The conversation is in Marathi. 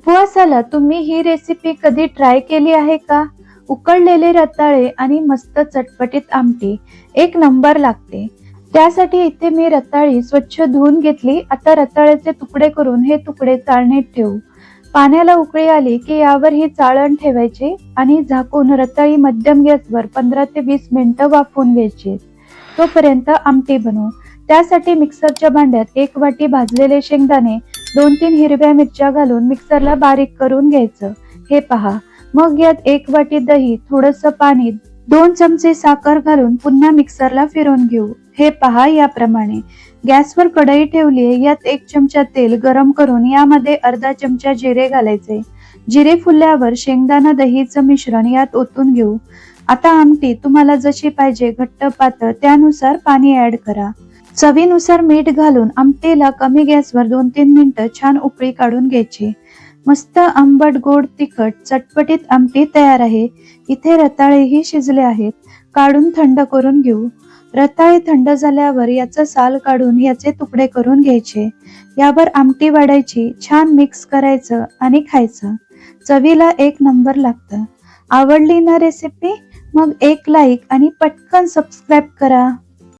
उपवासाला तुम्ही ही रेसिपी कधी ट्राय केली आहे का? उकडलेले रताळे आणि मस्त चटपटीत आमटी एक नंबर लागते. त्यासाठी इथे मी रताळी स्वच्छ धुवून घेतली. आता रताळ्याचे तुकडे करून हे तुकडे चाळणीत ठेवू. पाण्याला उकळी आली की यावर ही चाळण ठेवायची आणि झाकून रताळी मध्यम गॅसवर 15 ते 20 मिनिटं वाफवून घ्यायची. तोपर्यंत आमटी बनवू. त्यासाठी मिक्सरच्या भांड्यात 1 वाटी भाजलेले शेंगदाणे, 2-3 हिरव्या मिरच्या घालून मिक्सरला बारीक करून घ्यायचं. हे पहा. मग यात 1 वाटी दही, थोडंसं पाणी, 2 चमचे साखर घालून पुन्हा मिक्सरला फिरवून घेऊ. हे पहा याप्रमाणे. गॅसवर कढई ठेवलीये. यात 1 चमचा तेल गरम करून यामध्ये अर्धा चमचा जिरे घालायचे. जिरे फुलल्यावर शेंगदाणा दहीचं मिश्रण यात ओतून घेऊ. आता आमटी तुम्हाला जशी पाहिजे, घट्ट पातळ, त्यानुसार पाणी ऍड करा. चवीनुसार मीठ घालून आमटीला कमी गॅसवर 2-3 मिनिटं छान उकळी काढून घ्यायची. मस्त आंबट गोड तिखट चटपटीत आमटी तयार आहे. इथे रताळेही शिजले आहेत. काढून थंड करून घेऊ. रताळे थंड झाल्यावर याचं साल काढून याचे तुकडे करून घ्यायचे. यावर आमटी वाढायची, छान मिक्स करायचं आणि खायचं. चवीला एक नंबर लागतं. आवडली ना रेसिपी? मग एक लाईक आणि पटकन सबस्क्राईब करा.